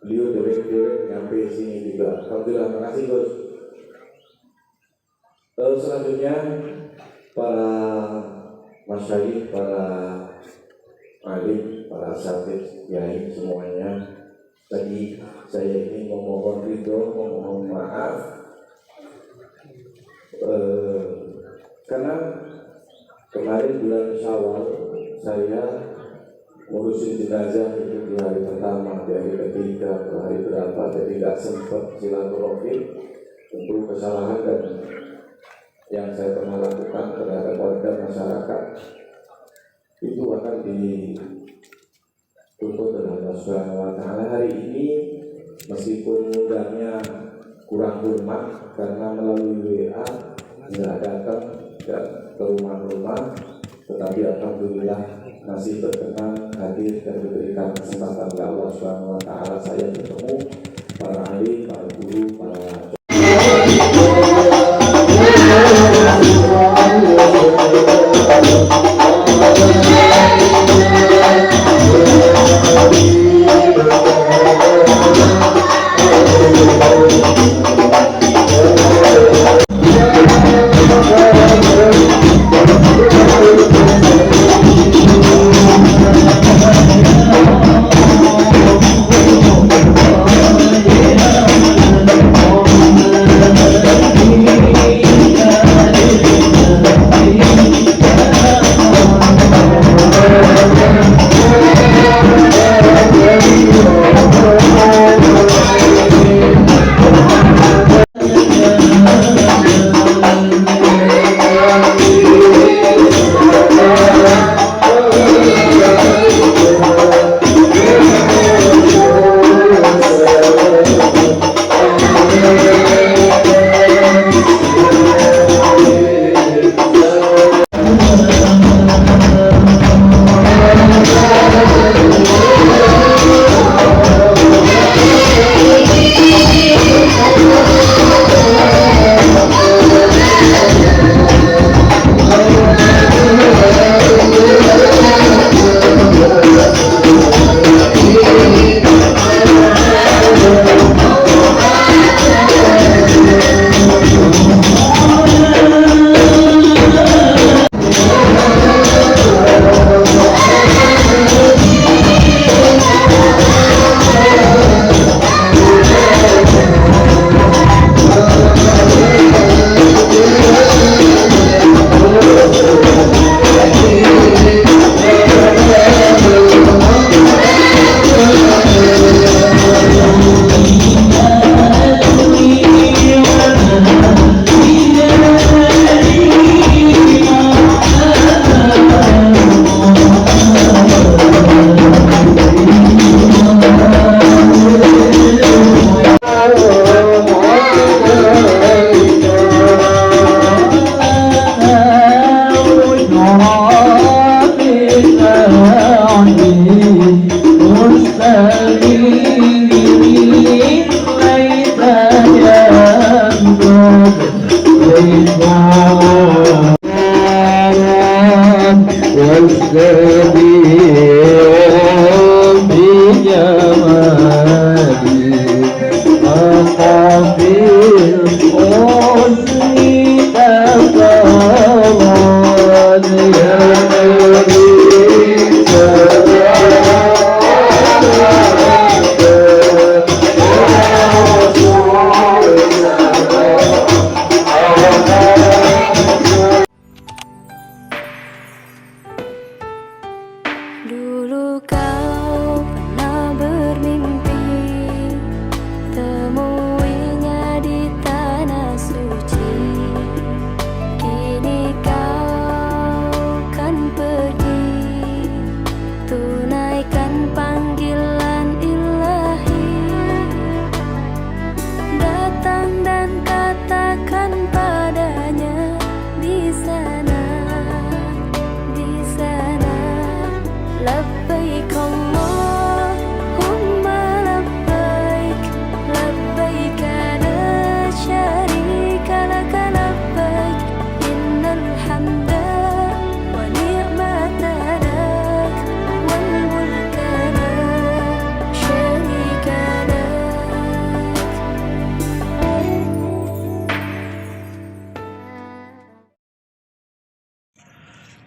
beliau dewek nyampe sini juga. Alhamdulillah, terima kasih Gus. Selanjutnya para masyayikh, para alim, para asatidz, kiai semuanya. Tadi saya ingin memohon ridho, memohon maaf karena kemarin bulan Syawal saya ngurusin jenazah itu di hari pertama, di hari ketiga, di hari berapa, jadi nggak sempat silaturahim. Tentu kesalahan dan yang saya pernah lakukan terhadap warga masyarakat itu akan dituntut oleh Allah Subhanahu wa Ta'ala. Hari ini meskipun mudahnya kurang hormat karena melalui WA nggak datang ke rumah-rumah, tetapi alhamdulillah masih berkenan hadir dan diberikan kesempatan oleh Allah Subhanahu wa Ta'ala saya bertemu para alim, para guru, para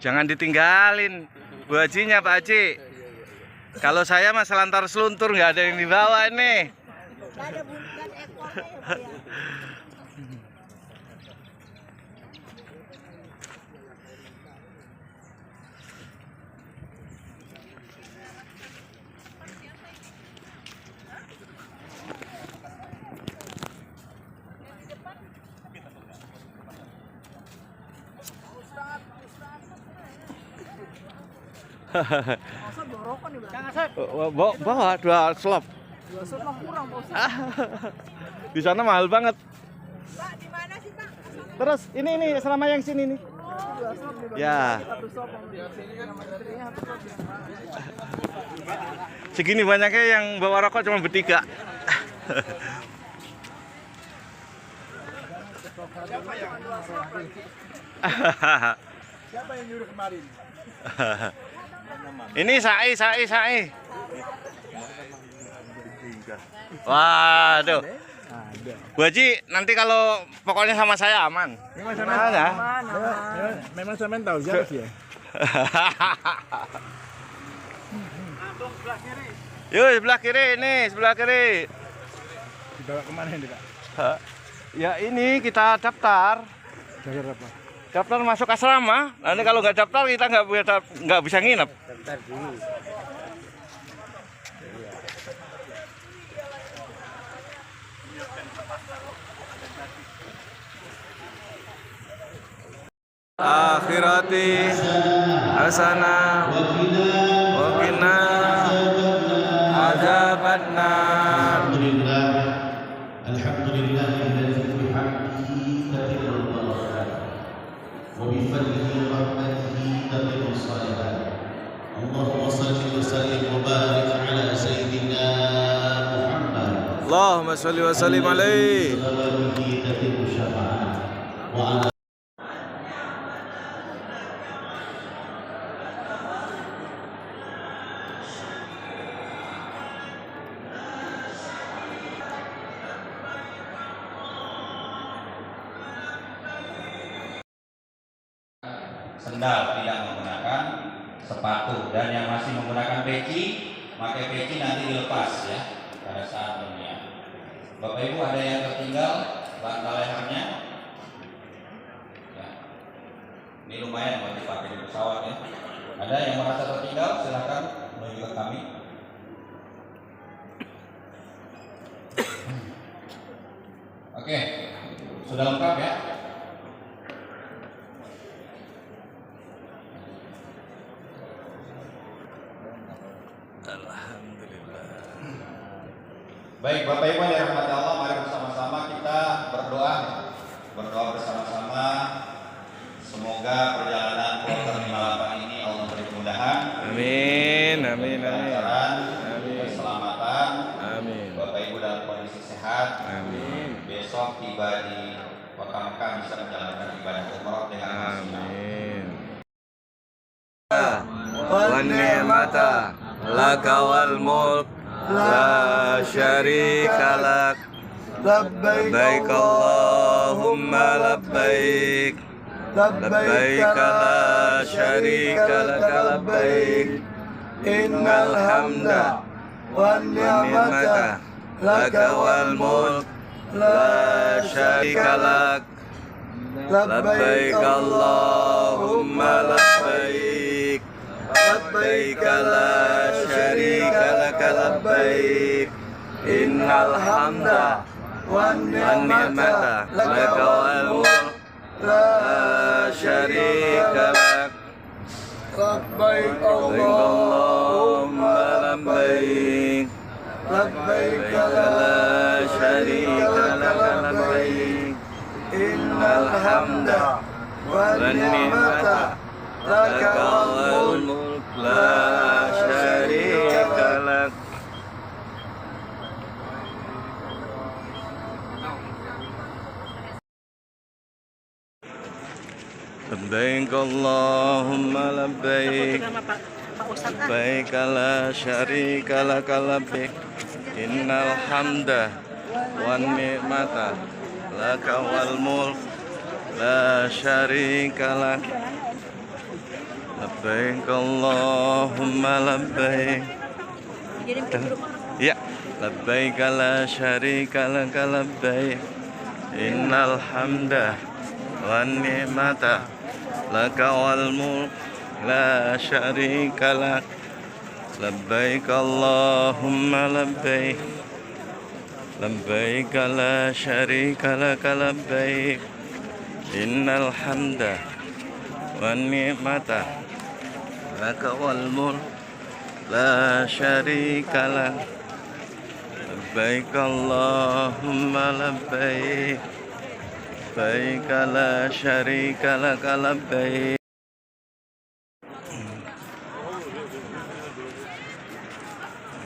Jangan ditinggalin Bu Hajinya, Pak Haji. Kalau saya mah selantar seluntur, nggak ada yang dibawa nih. Nggak ada bunyikan ekornya ya, Pak, ya. Masa bawa rokok nih, Bang? Bawa 2 slop. 2 slop mah kurang, Pak Ustaz. Di sana mahal banget. Pak, di mana sih, Pak? Terus ini selama yang sini nih. 2 slop nih, Bang. Ya. 1 slop sama istrinya 1 slop ya. Segini banyaknya yang bawa rokok cuma bertiga. Siapa yang nyuruh kemarin? Ini sai. Waduh. Bu Haji, nanti kalau pokoknya sama saya aman. Memang saya tahu siapa sih ya? Yuk, sebelah kiri ini, sebelah kiri. Dibawa kemana ini, Pak? Ya ini kita daftar. Daftar apa? Daftar masuk asrama. Nanti kalau nggak daftar kita nggak bisa nginep. Daftar dulu. Akhirati hasanah wa qina adzabannar. Alhamdulillah alladzi bihamdihi tatimul barakat wa bi fadlihi wa rahmatihi tatimul shalihat. Allahumma shalli wa sallim wa barik ala sayyidina Muhammad. Allahumma shalli wa sallim alaihi. Salawatihi tatimul syafa'at wa ala sendal, tidak menggunakan sepatu, dan yang masih menggunakan peci, pakai peci nanti dilepas ya pada saat berniat. Bapak Ibu, ada yang tertinggal bantal lehernya? Ya. Ini lumayan buat dipakai di pesawat ya. Ada yang merasa tertinggal? Silakan menuju ke kami. Oke, sudah lengkap ya? Baik, Bapak Ibu yang dirahmati Allah, mari bersama-sama kita berdoa bersama-sama. Semoga perjalanan kloter 58 ini Allah beri kemudahan. Amin. Kelancaran, keselamatan. Amin. Bapak Ibu dalam kondisi sehat. Amin. Besok tiba di Kota Mekah bisa menjalankan ibadah umrah dengan maksimal. Amin. Wa ni'mata laka wal mulk la syarika lak. Labbaik Allahumma labbaik. Labbaik la syarika lak labbaik. Innal hamda wan ni'mata laka wal mulk la syarika lak. Labbaik Allahumma labbaik. Labbaik la syarika lak labbaik. Innal hamda wan ni'mata laka wal mulk la syarika lak. Labbaik Allahumma labbaik. Labbaik la syarika lak labbaik. Innal hamda wan ni'mata laka wal mulk la syarika lak. Labbaik Allahumma labbaik. Labbaik la syarika lak labbaik. Innal hamda wan ni'mata laka wal mulk la syarika lak. labbaik Allahumma labbaik. Ya, labbaik la syarika laka labbaik. Innal hamda wan ni'mata laka wal mulk la syarika lak. Labbaik Allahumma labbaik. Labbaik la syarika laka labbaik. Innal hamda wan ni'mata laka wal mulk la syarika lak. Labbaik Allahumma labbaik. Labbaik la syarika laka labbaik.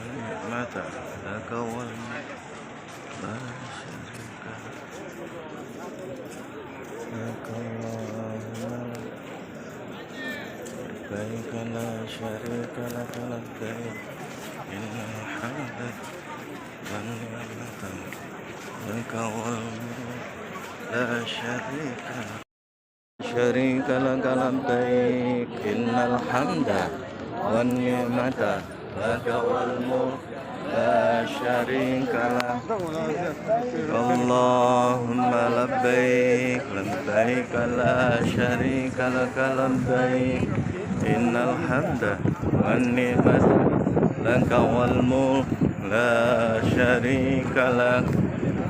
Ni'mata laka wal mulk la syarika laka Allahumma labbaik la syarika laka labbaik. Innal hamda wan ni'mata laka wal mulk la syarika laka labbaik. Innal hamda wan ni'mata laka wal mulk la syarika lak. Allahumma labbaik. Labbaik la syarika laka labbaik. Innal hamda wan ni'mata laka wal mulk la syarika lak.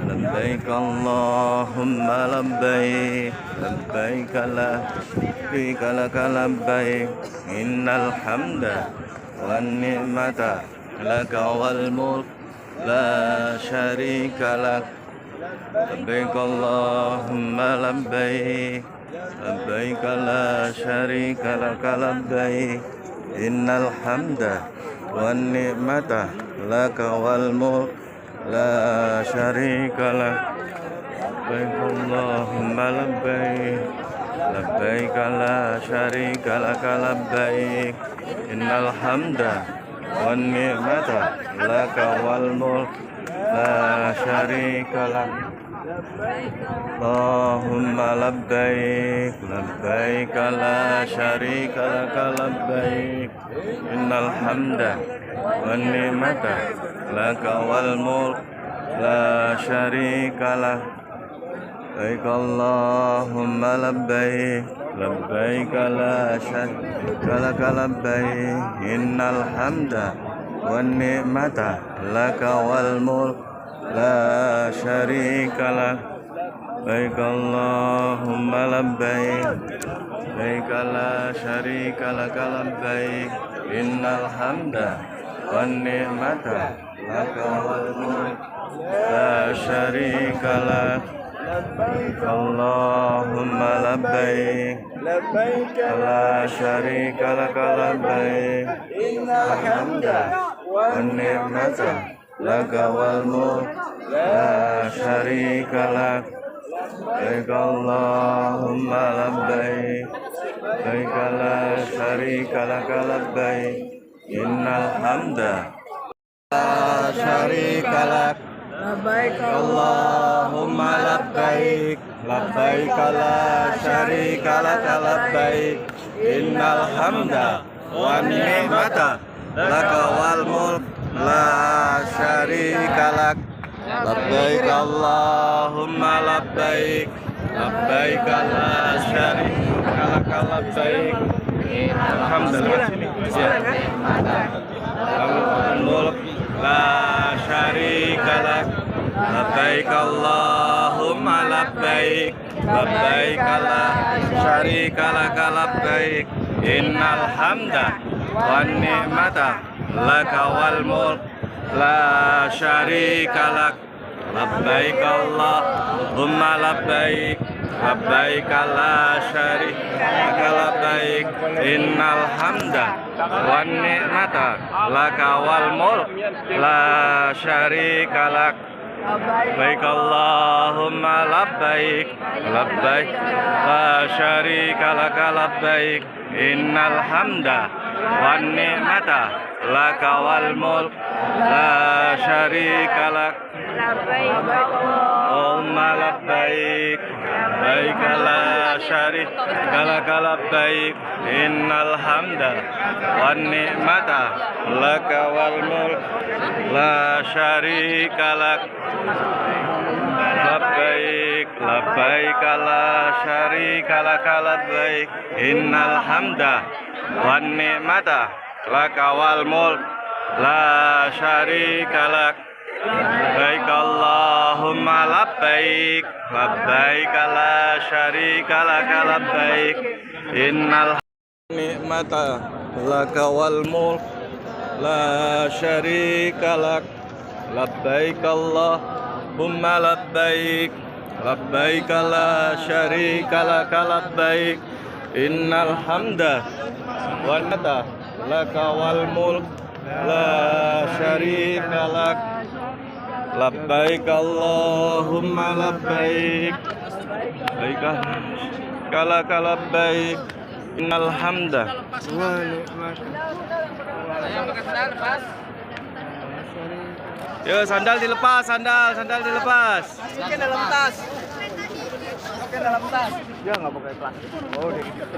Labbaik Allahumma labbaik. Labbaik la syarika laka labbaik. Innal hamda wan ni'mata laka wal mulk la syarika lak. Labbaik Allahumma labbaik. Labbaik la syarika laka labbaik. Innal hamda wan ni'mata laka wal mulk la syarika lak. Labbaik Allahumma labbaik. Labbaik la syarika laka labbaik. Innal hamda wan ni'mata laka wal mulk la syarika lak. Allahumma labbaik. Labbaik la syarika laka labbaik. Innal hamda wan ni'mata laka wal mulk la syarika lak. Labbaik Allahumma labbaik. Labbaik la syarika laka labbaik. Innal hamda wan ni'mata laka wal mulk la syarika lak. Labbaik Allahumma labbaik. Labbaik la syarika laka labbaik. Innal hamda wan ni'mata laka wal mulk la syarika lak. Labbaik Allahumma labbaik. Labbaik la syarika laka labbaik. Innal hamda wan ni'mata laka wal mulk la syarika lak. Labbaik Allahumma labbaik. Labbaik la syarika laka labbaik. Innal hamda la syarika lak. Labbaik Allahumma labbaik. Labbaik la syarika laka labbaik. Innal hamda wan ni'mata laka wal mulk la syarika lak. Labbaik Allahumma labbaik. Labbaik la syarika laka labbaik. Alhamdulillah. Wal mulk la syarika lak. Labbaik Allahumma labbaik. Labbaik la syarika laka labbaik. Innal hamda wan ni'mata laka wal mulk la syarika lak. Labbaik Allahumma labbaik. Labbaik la syarika laka labbaik. Innal hamda wan ni'mata laka wal mulk la syarika lak. Labbaik Allahumma labbaik. Labbaik la syarika laka labbaik. Innal hamda wan ni'mata laka wal mulk لا شريك لك لبيك اللهم لبيك لبيك لا شريك لك لبيك إن الحمد والنعمة لك والملك لا شريك لك لبيك لبيك لا شريك لك لبيك إن الحمد والنعمة لك والملك لا شريك لك لبيك اللهم لبيك لبيك لا شريك لك لبيك إن النعمة لك والملك لا شريك لك لبيك اللهم لبيك لبيك لا شريك لك لبيك إن الحمد والنعمة لك والملك لا شريك لك لبيك اللهم لبيك لبيك لك لبيك إن الحمد Yo, sandal dilepas, sandal dilepas. Masukin dalam tas. Masukin dalam tas. Dia nggak pakai plastik. Oh, dia gitu.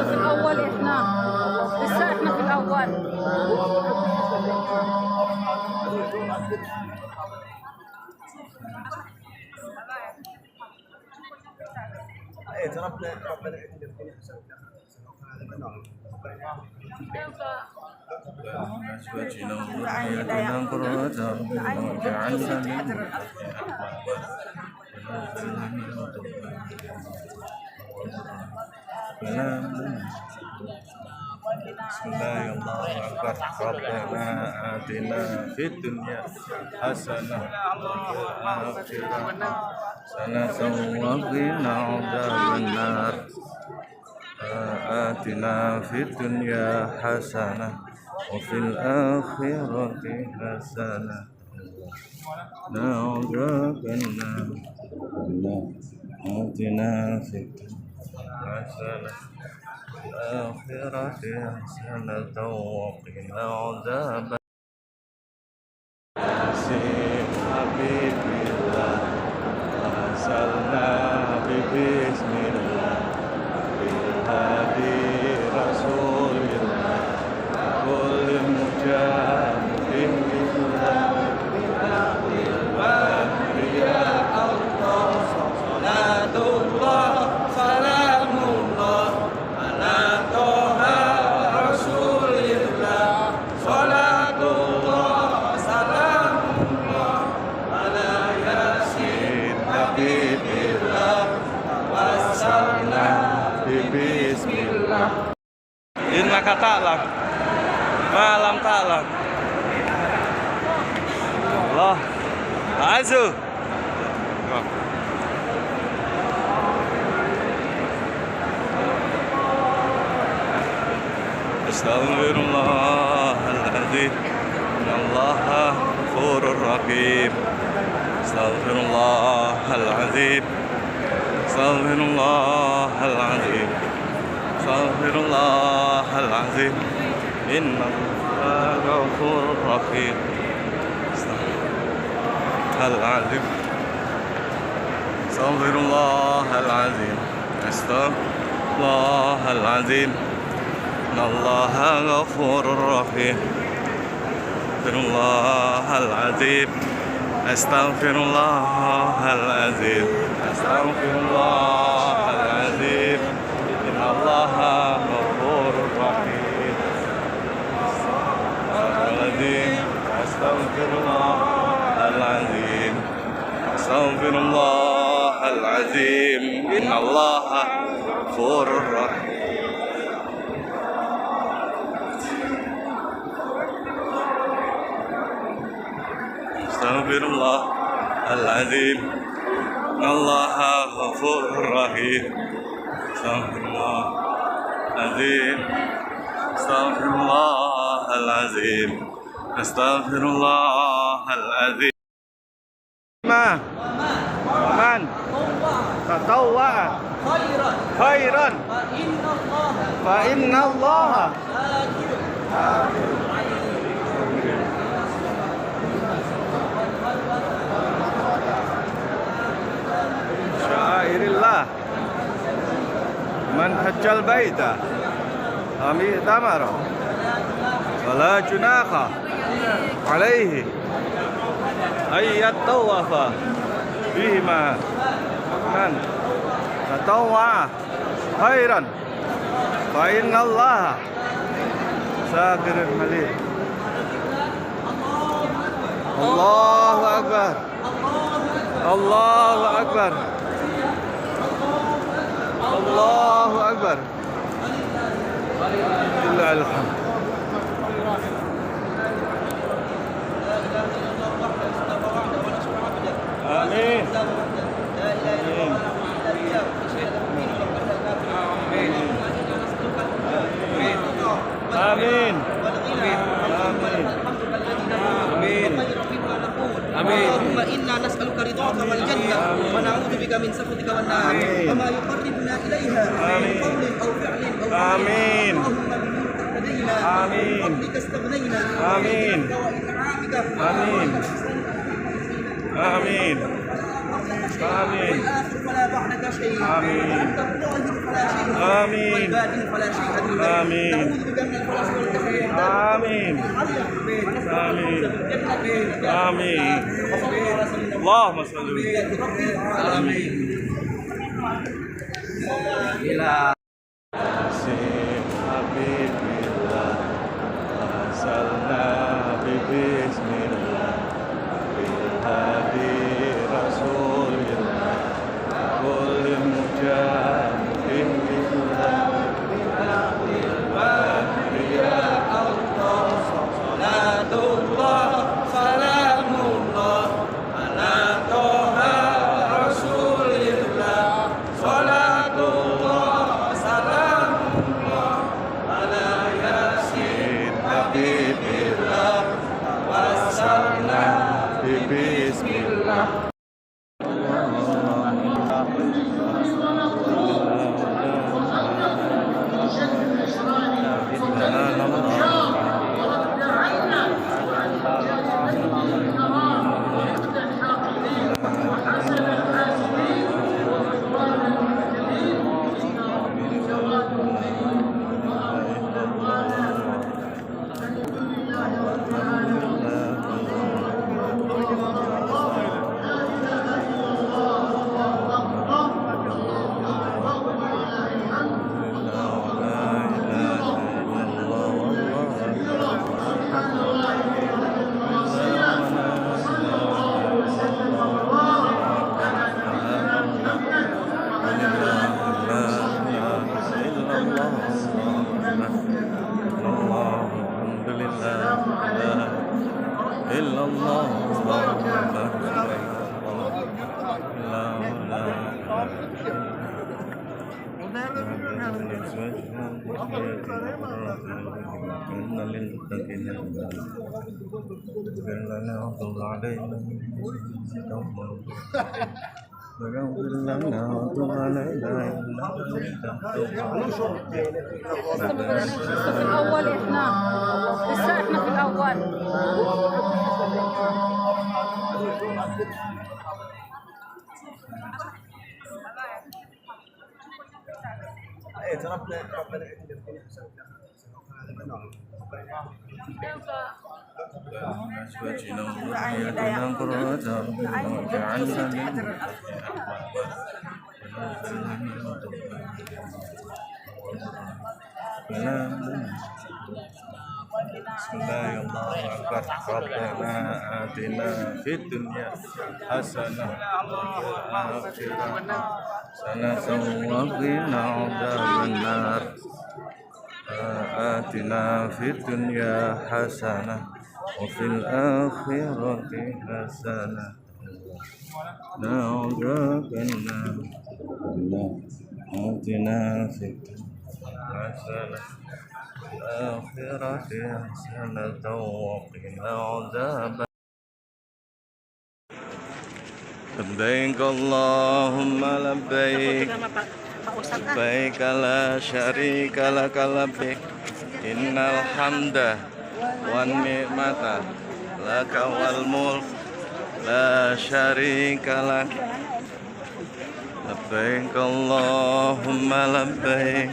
في الأول إحنا لسه إحنا في الأول. Rabbana atina fid dunya hasanah wa fil akhirati hasanah wa qina adzabannar. Atina fid dunya hasanah wa fil akhirati hasanah wa adzabannar. Atina fid dunya hasanah الآخرة حسنة وقنا عذاب حبيب الله أرسلنا بسم الله بالهادي رسول الله كل مجاهد بالله يا الله صلاة الله سلام الله Innaka ta'lam ma lam ta'lam. Allah azu. Astaghfirullahaladzim. Innallaha ghafurur rahim. Astaghfirullahaladzim. Astaghfirullahaladzim. Astaghfirullahaladzim. Innallaha ghafurur rahim. Astaghfirullahaladzim. Astaghfirullahaladzim. Astaghfirullahaladzim. Innallaha ghafurur rahim. Astaghfirullahaladzim. Astaghfirullahaladzim. Astaghfirullahaladzim. Innallaha ghafurur rahim. Astaghfirullahaladzim. Astaghfirullahaladzim. Innallaha ghafurur rahim. Astaghfirullahaladzim. Innallaha ghafurur rahim. Astaghfirullahaladzim. Astaghfirullahaladzim. Astaghfirullahaladzim. Man tatawwa khairan fa innallaha syairillah man hajjal baita ami tamara wala junaha alaihi ayyat tawafa bihima man tatawwa khairan fa innallaha syakirun halim. Allahu akbar. Allahu akbar. Allahu akbar. Lillahil hamd. Amin. Amin. Amin. اللهم إنا نسألك رضاك والجنة ونعوذ بك من سخطك والنار وما يقربنا إليها من قول أو فعل أو آمين. اللهم بنورك اهتدينا آمين. وبفضلك استغنينا آمين. آمين. آمين. آمين. والآخر فلا بعدك شيء آمين. وأنت الظاهر فلا شيء آمين. والباطن فلا شيء دونك آمين. نعوذ بك من الفرس والكسل آمين. آمين. اللهم صل وسلم. Habibillah asalna bismillah bil hadi rasulillah kulli mujahidin billah ya Allah salatullah salamullah ala toha rasulillah salatullah salamullah ala yasin habibillah wasalna bismillah. للمتقين اغفر لنا وتب علينا واغفر لنا وتب علينا إنك أنت لسه في الأول إحنا في الأول. أزواجنا وذرياتنا قرة أعين واجعلنا بسم الله الله أكبر ربنا آتنا في الدنيا حسنة وفي الآخرة حسنة وقنا عذاب النار آتنا في الدنيا حسنة وفي الآخرة حسنة عذاب النار آتنا في الدنيا حسنة الآخرة حسنة وقنا عذاب. لبيك اللهم لبيك لبيك لا شريك لك لبيك إن الحمد والنعمة لك والملك لا شريك لك لبيك اللهم لبيك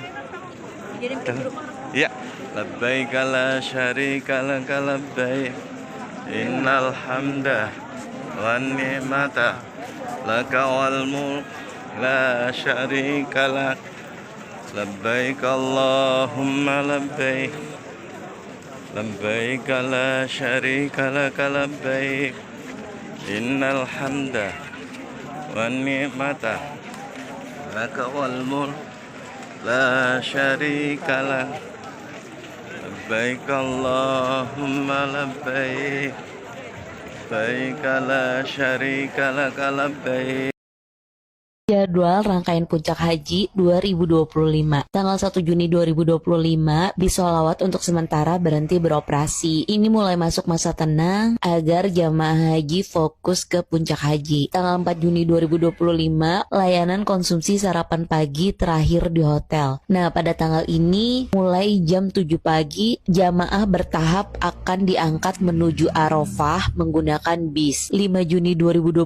ya labbaik la syarika lak labbaik innal hamda wan ni'mata laka wal mulk la syarika lak labbaik allahumma labbaik labbaik la syarika lak labbaik innal hamda wan ni'mata laka wal mulk la syarika lak labbaik Allahumma labbaik labbaik la syarika lak labbaik. Jadwal rangkaian puncak haji 2025. Tanggal 1 Juni 2025, bis sholawat untuk sementara berhenti beroperasi. Ini mulai masuk masa tenang agar jamaah haji fokus ke puncak haji. Tanggal 4 Juni 2025, layanan konsumsi sarapan pagi terakhir di hotel. Nah, pada tanggal ini, mulai jam 7 pagi, jamaah bertahap akan diangkat menuju Arafah menggunakan bis. 5 Juni 2025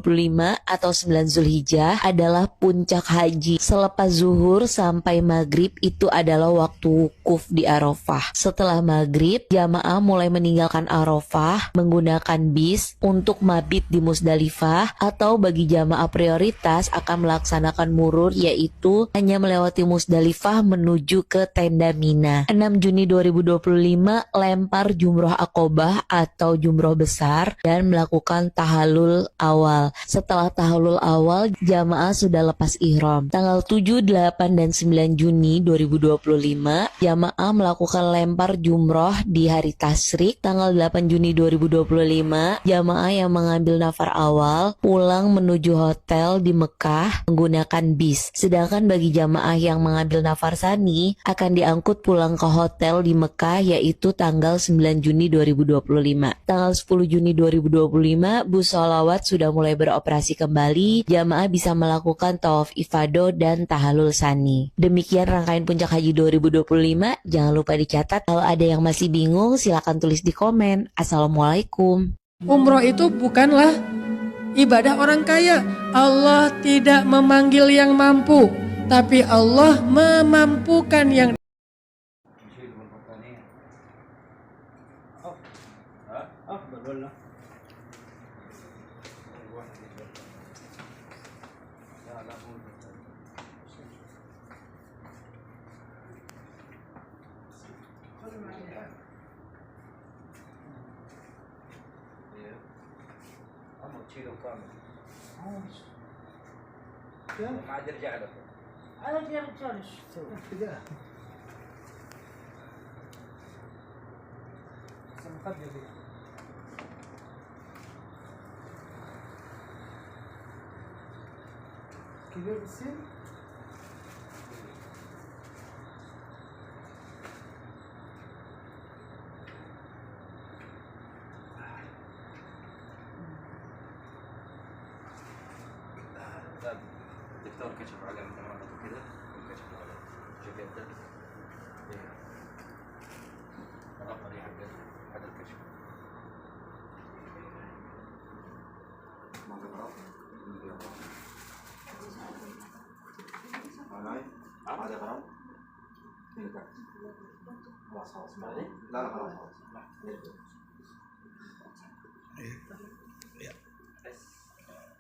atau 9 Zulhijjah adalah puncak haji. Selepas zuhur sampai maghrib itu adalah waktu wukuf di Arafah. Setelah maghrib, jamaah mulai meninggalkan Arafah menggunakan bis untuk mabit di Musdalifah, atau bagi jamaah prioritas akan melaksanakan murur, yaitu hanya melewati Musdalifah menuju ke tenda Mina. 6 Juni 2025 lempar jumroh Aqobah atau jumroh besar dan melakukan tahallul awal. Setelah tahallul awal, jamaah sudah lepas ihram. Tanggal 7, 8, dan 9 Juni 2025, jamaah melakukan lempar jumroh di hari tasyrik. Tanggal 8 Juni 2025, jamaah yang mengambil nafar awal pulang menuju hotel di Mekah menggunakan bis. Sedangkan bagi jamaah yang mengambil nafar sani akan diangkut pulang ke hotel di Mekah, yaitu tanggal 9 Juni 2025. Tanggal 10 Juni 2025, bus sholawat sudah mulai beroperasi kembali. Jamaah bisa melakukan tawaf ifadah dan tahallul sani. Demikian rangkaian puncak haji 2025. Jangan lupa dicatat. Kalau ada yang masih bingung, silakan tulis di komen. Assalamualaikum. Umroh itu bukanlah ibadah orang kaya. Allah tidak memanggil yang mampu, tapi Allah memampukan yang الدكتور كشف على الكمامات وكذا وكشف على شوف يده رفع لي حق هذا الكشف هذا غرام خلاص خلاص لا خلاص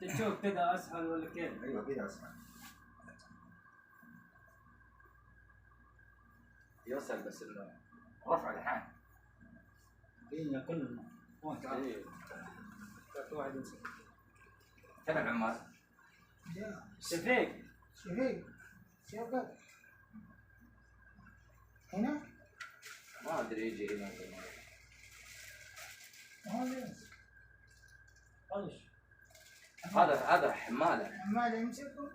تشوف كذا اسهل ولا كيف؟ ايوه كذا اسمع يوصل بس رفع الحال فينا كلنا واحد يمسك كم العمال؟ شفيق شوقك هنا؟ ما ادري يجي هنا هذا حماله عمال يمسكوا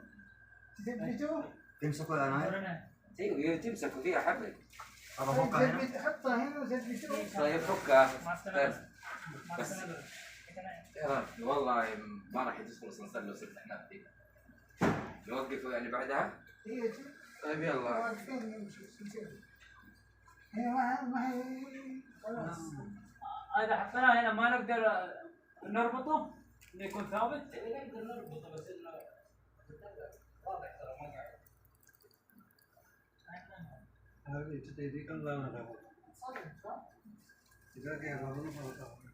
تثبتوه تمسكوا انا ايوه تمسكوا فيها حبل حطها هنا وثبتوه طيب فكها بس والله ما راح يدخل السنسر لو سبت احنا فيه نوقفه يعني بعدها؟ هي طيب يلا واقفين نمشي هي ما هي خلاص هذا حطيناه هنا ما نقدر نربطه يكون ثابت. نقدر نربطه بس انه واضح ترى ما قاعد هذه تدري كم لا نربط إذا كان ربطه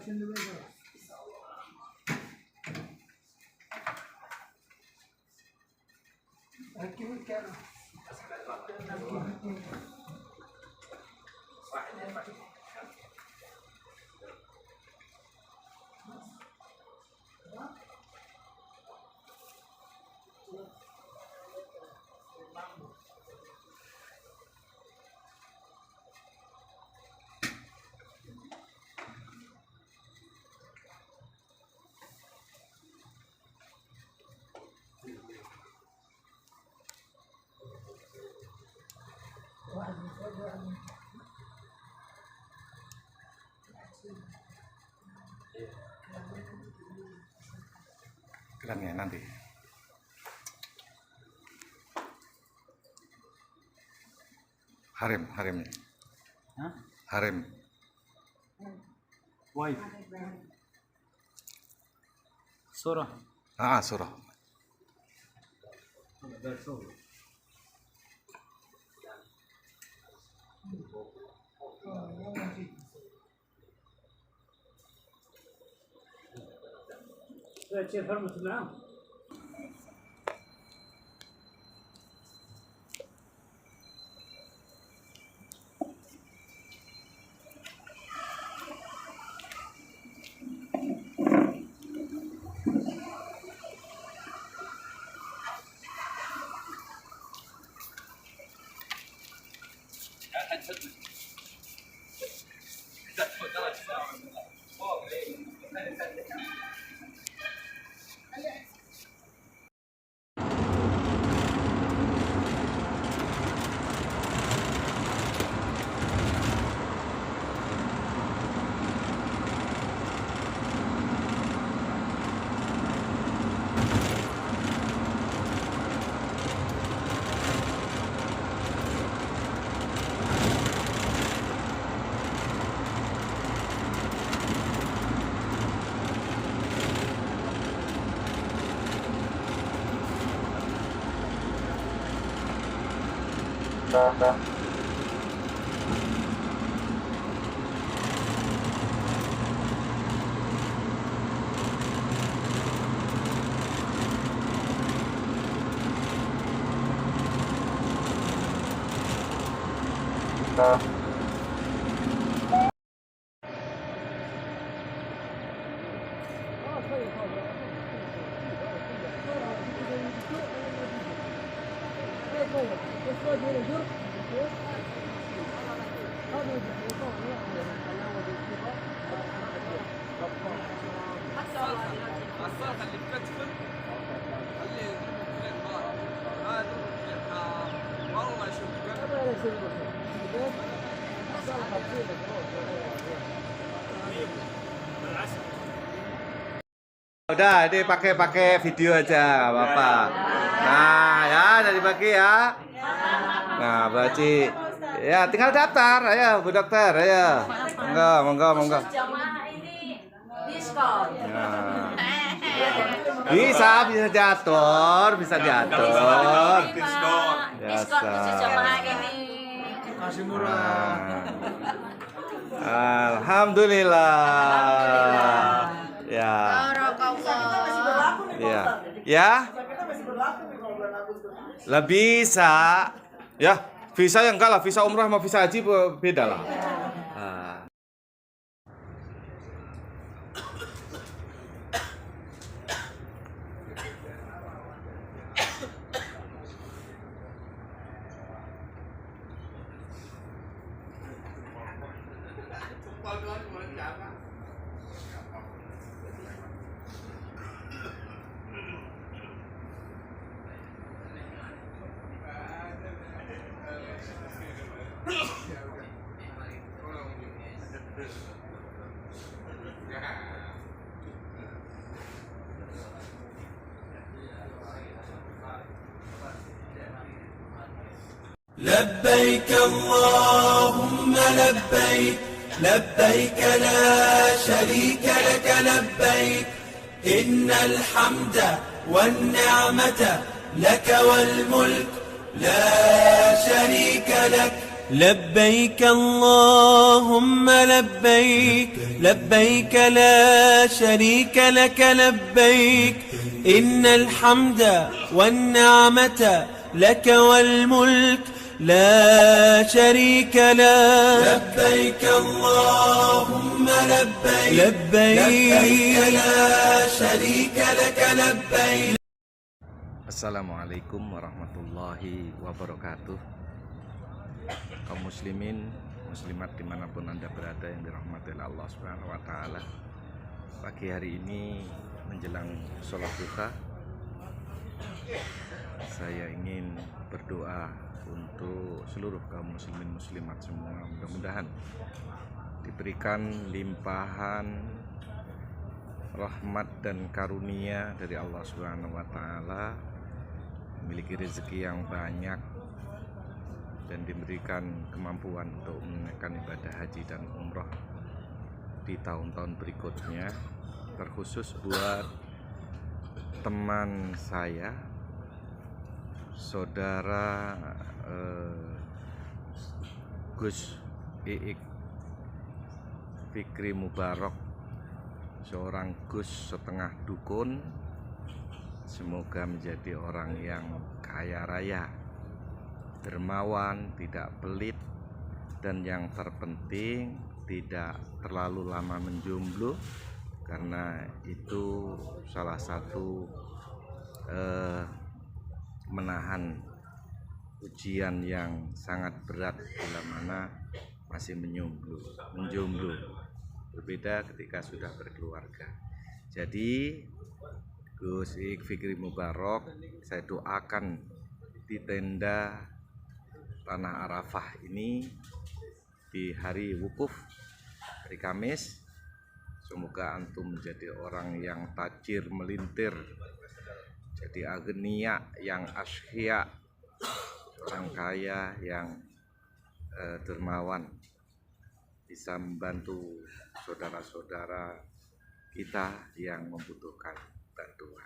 شنو بيقول ركبوا الكاميرا keren ya nanti. Haremnya. Hah? Harem. وايد صورة Surah. شيء حرمة معاه Udah, ini pakai video aja, nggak apa-apa. Nah, ya dari bagi ya. Nah, Baci. Ya, tinggal daftar, ayo Bu Dokter, ayo. Monggo. Jamaah ini diskon. Nah. Bisa diatur. Diskon khusus jamaah ini. Kasih murah. Alhamdulillah. Ya. Ya. Ya. Lah bisa. Ya, visa yang enggak lah, visa umrah sama visa haji beda lah. Nah. لبيك اللهم لبيك لبيك لا شريك لك لبيك إن الحمد والنعمة لك والملك لا شريك لك لبيك اللهم لبيك لبيك لا شريك لك لبيك إن الحمد والنعمة لك والملك لا شريك له لبيك اللهم لبيك لبيك لا شريك لك لبيك. Assalamualaikum warahmatullahi wabarakatuh. Kaum muslimin, muslimat dimanapun Anda berada yang dirahmati Allah Subhanahu wa Ta'ala. Pagi hari ini menjelang sholat duha, saya ingin berdoa untuk seluruh kaum muslimin muslimat semua. Mudah-mudahan diberikan limpahan rahmat dan karunia dari Allah Subhanahu wa Ta'ala, memiliki rezeki yang banyak dan diberikan kemampuan untuk menunaikan ibadah haji dan umroh di tahun-tahun berikutnya. Terkhusus buat teman saya, saudara Gus Iik Fikri Mubarok, seorang Gus setengah dukun. Semoga menjadi orang yang kaya raya, dermawan, tidak pelit, dan yang terpenting tidak terlalu lama menjomblo, karena itu salah satu menahan ujian yang sangat berat bila mana masih menjomblo. Berbeda ketika sudah berkeluarga. Jadi Gus Ik Fikri Mubarok, saya doakan di tenda Tanah Arafah ini di hari wukuf, hari Kamis, semoga antum menjadi orang yang tajir melintir, jadi agnia yang asyia, orang kaya yang dermawan, bisa membantu saudara-saudara kita yang membutuhkan bantuan.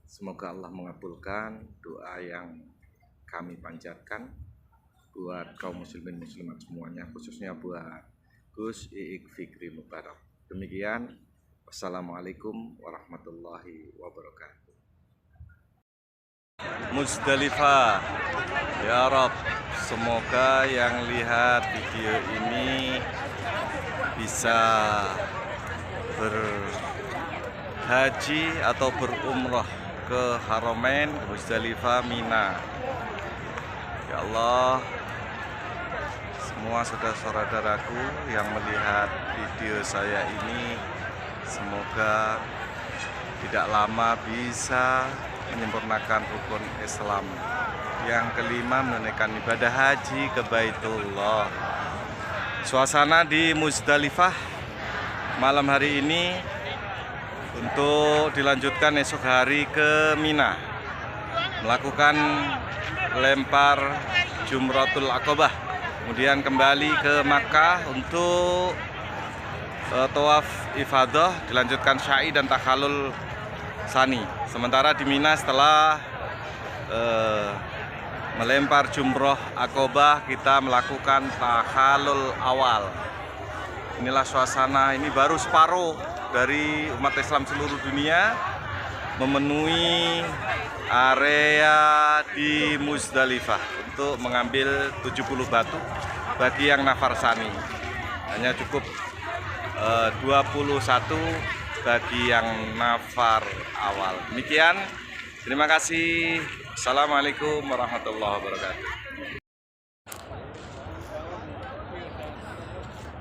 Semoga Allah mengabulkan doa yang kami panjatkan. buat kaum muslimin muslimat semuanya, khususnya buat Gus Iik Fikri Mubarak. Demikian, wassalamualaikum warahmatullahi wabarakatuh. Muzdalifah, ya Rob, semoga yang lihat video ini bisa berhaji atau berumrah ke Haramain, Muzdalifah, Mina. Ya Allah, semua saudara-saudaraku yang melihat video saya ini, semoga tidak lama bisa menyempurnakan rukun Islam. Yang kelima, menunaikan ibadah haji ke Baitullah. Suasana di Muzdalifah malam hari ini untuk dilanjutkan esok hari ke Mina, melakukan lempar Jumratul Aqabah, kemudian kembali ke Makkah untuk tawaf ifadah, dilanjutkan sya'i dan takhalul sani. Sementara di Mina setelah melempar jumroh Aqabah, kita melakukan takhalul awal. Inilah suasana, ini baru separuh dari umat Islam seluruh dunia memenuhi area di Muzdalifah untuk mengambil 70 batu bagi yang nafar sani. Hanya cukup 21 bagi yang nafar awal. Demikian, terima kasih. Assalamualaikum warahmatullahi wabarakatuh.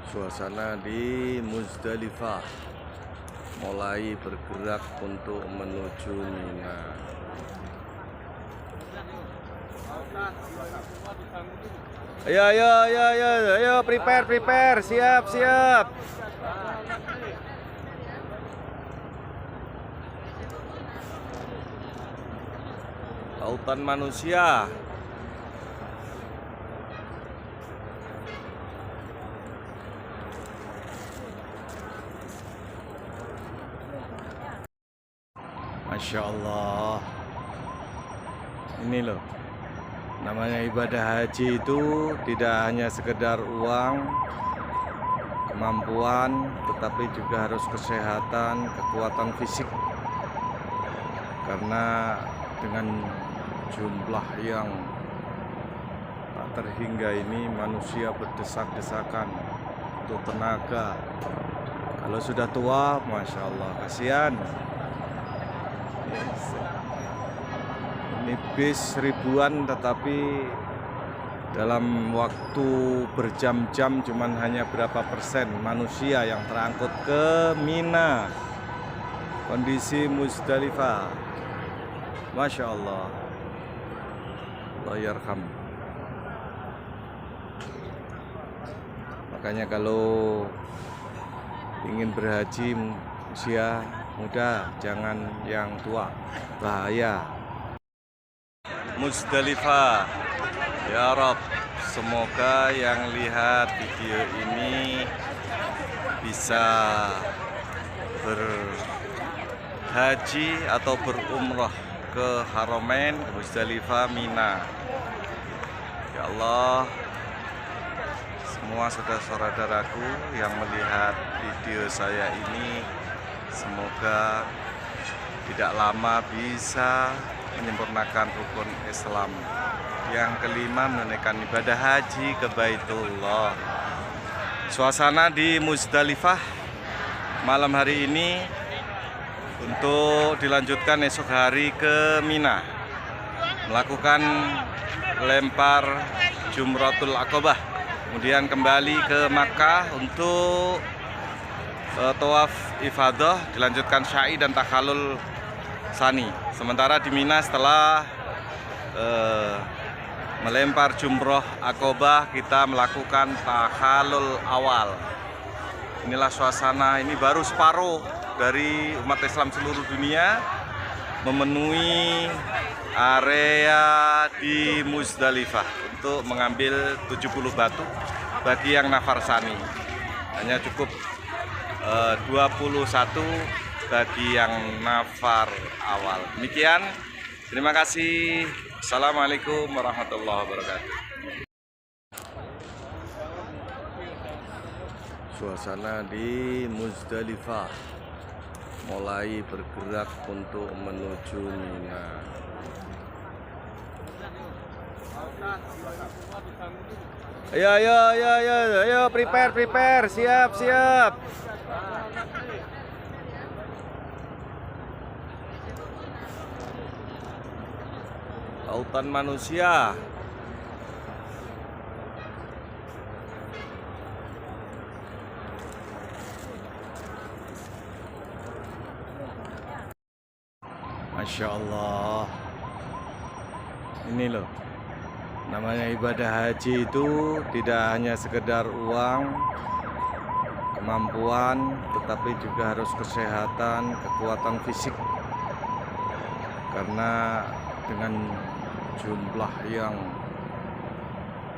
Suasana di Muzdalifah mulai bergerak untuk menuju Mina. Ayo, prepare, siap. Lautan manusia. Masya Allah. Ini loh, namanya ibadah haji itu tidak hanya sekedar uang, kemampuan, tetapi juga harus kesehatan, kekuatan fisik. Karena dengan jumlah yang tak terhingga ini, manusia berdesak-desakan untuk tenaga. Kalau sudah tua, Masya Allah, kasihan. Ini bis ribuan, tetapi dalam waktu berjam-jam cuman hanya berapa persen manusia yang terangkut ke Mina. Kondisi Muzdalifah, Masya Allah, Allah yarham. Makanya kalau ingin berhaji usia muda, jangan yang tua, bahaya. Muzdalifah, ya Rob, semoga yang lihat video ini bisa berhaji atau berumrah ke Haramain, Muzdalifah, Mina. Ya Allah, semua saudara-saudaraku yang melihat video saya ini, semoga tidak lama bisa menyempurnakan rukun Islam. Yang kelima, menunaikan ibadah haji ke Baitullah. Suasana di Muzdalifah malam hari ini untuk dilanjutkan esok hari ke Mina, melakukan lempar Jumratul Aqabah, kemudian kembali ke Makkah untuk tawaf ifadah, dilanjutkan sya'i dan takhalul sani. Sementara di Mina setelah melempar jumroh Aqabah, kita melakukan takhalul awal. Inilah suasana, ini baru separuh dari umat Islam seluruh dunia memenuhi area di Muzdalifah untuk mengambil 70 batu bagi yang nafar sani. Hanya cukup 21 bagi yang nafar awal. Demikian, terima kasih. Assalamualaikum warahmatullahi wabarakatuh. suasana di Muzdalifah mulai bergerak untuk menuju Mina. Ayo, prepare, siap. Lautan manusia. Masya Allah. Ini loh, namanya ibadah haji itu tidak hanya sekedar uang, kemampuan, tetapi juga harus kesehatan, kekuatan fisik. Karena dengan jumlah yang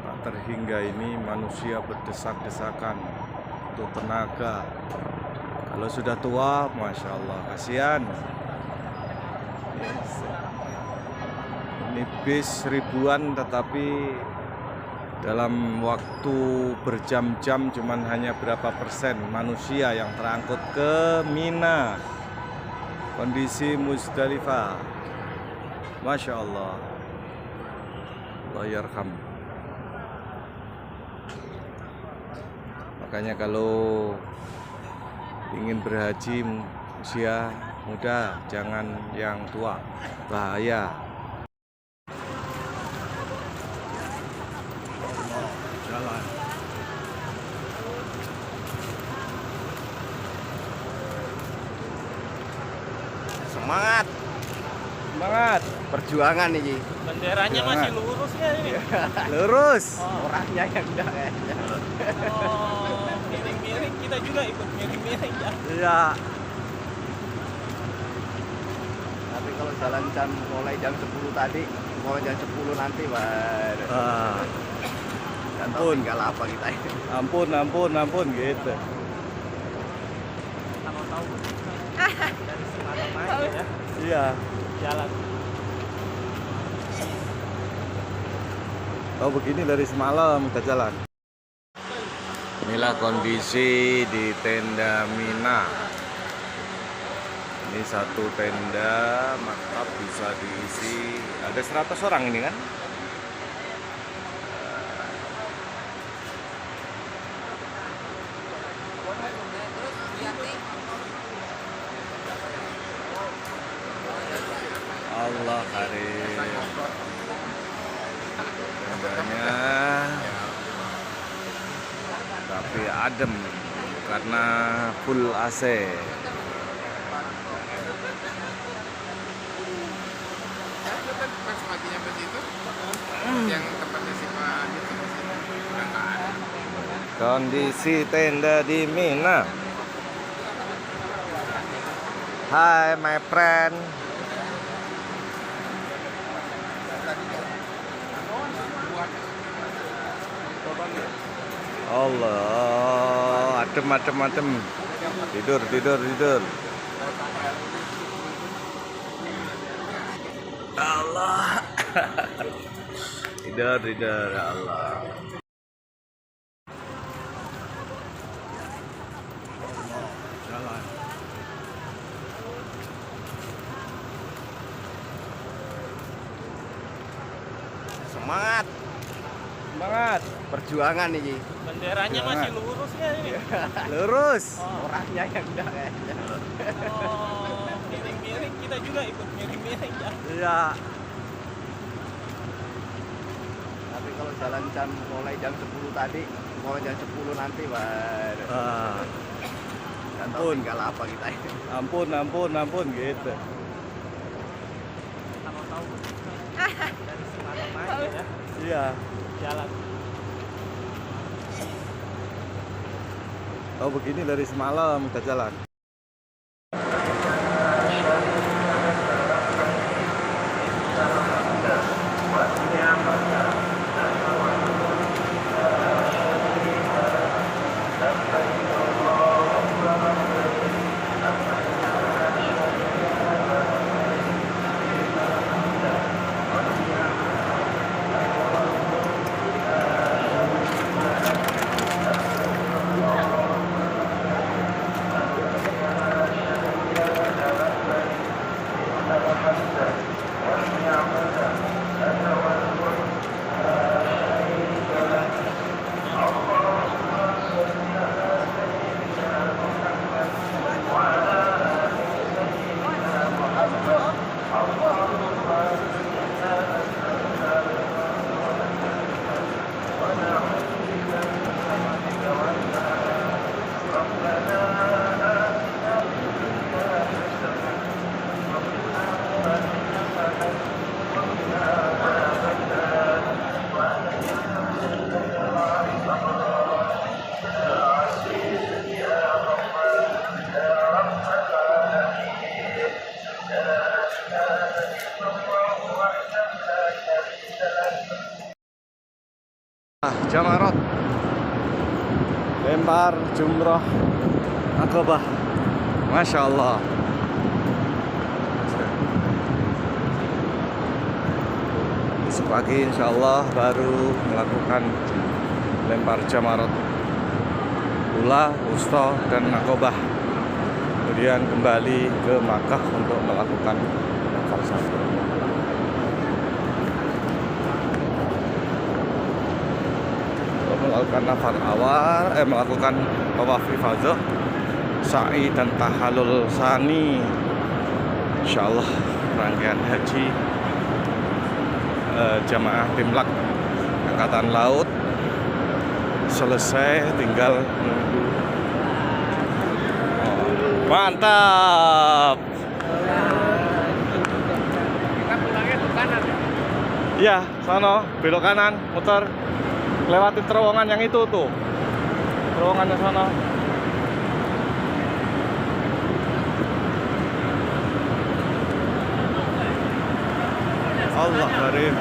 tak terhingga ini, manusia berdesak-desakan untuk tenaga. Kalau sudah tua, Masya Allah, kasihan. Ini bis ribuan, tetapi dalam waktu berjam-jam cuman hanya berapa persen manusia yang terangkut ke Mina. Kondisi Muzdalifah, Masya Allah, Allah yarham. Makanya kalau ingin berhaji usia muda, jangan yang tua, bahaya. Jalan. Semangat, perjuangan ini. Benderanya masih lurus ya ini. Lurus. Orangnya yang udah kayaknya. Miring-miring, kita juga ikut miring-miring ya. Iya. Tapi kalau jalan mulai jam 10 tadi, mulai jam 10 nanti baru. Ampun, tinggal apa kita ini. Ampun gitu. Tahu-tahu dari semalam aja ya. Iya. Jalan. Oh begini dari semalam kita jalan. Inilah kondisi di tenda Mina. Ini satu tenda maktab bisa diisi ada 100 orang ini kan? Allah karim. Tendanya tapi adem karena full AC. Kondisi tenda di Mina. Hai my friend. Allah, adem. Tidur. Allah. Tidur Allah. Jalan. Semangat, perjuangan ini. Benderanya masih lurus ya ini. Lurus. Orangnya yang udah kayaknya. Miring-miring, kita juga ikut miring-miring ya. Iya. Tapi kalau jalan mulai jam 10 tadi, mulai jam 10 nanti baru. Ampun, tinggal apa kita ini. Ampun gitu. Tahu-tahu dari semalam aja ya. Iya. Jalan. Oh begini dari semalam kita jalan. Jamarat, lempar jumroh Aqabah. Masya Allah. Besok pagi insya Allah baru melakukan lempar jamarat ula, wusta, dan Aqabah. Kemudian kembali ke Makkah untuk melakukan nafar satu. Melakukan nafar awal, melakukan tawaf ifadah, sa'i dan tahallul sani. Insyaallah rangkaian haji jamaah Timlak Angkatan Laut selesai, tinggal menunggu. Mantap. Kita pulangnya ke kanan ya? Iya, sono belok kanan, muter lewati terowongan yang itu tuh. Terowongannya sono. Allah karim.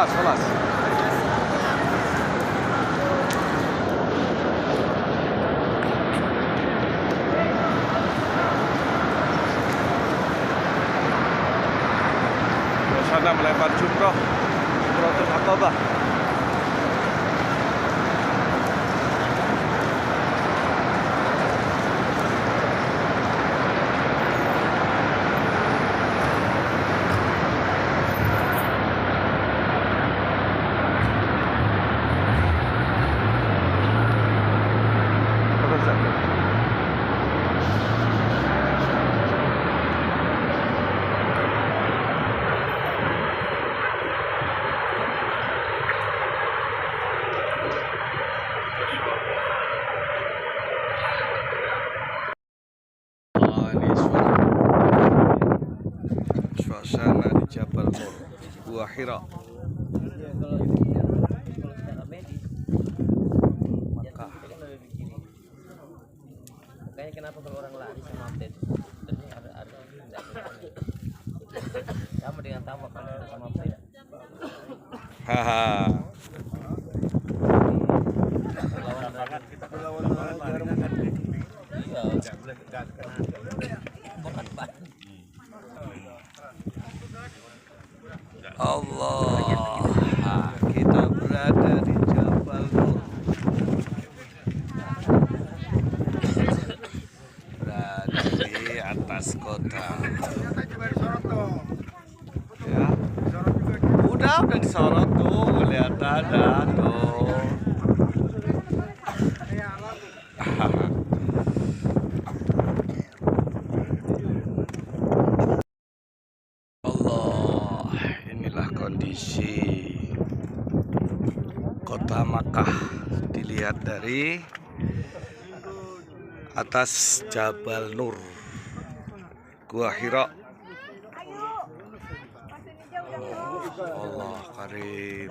Kelas. Suasana melempar jumroh Aqabah. Suasana di Jabal Nur, Gua Hira. Makkah. Makanya kenapa kalau orang lari sama update? Ada sama dengan tawaf sama update. Haha. Allah, kita berada di Jabal Nur, berada di atas kota. Ya, udah disorot tuh, lihat ada tuh. Kondisi kota Makkah dilihat dari atas Jabal Nur, Gua Hira. Allah karim.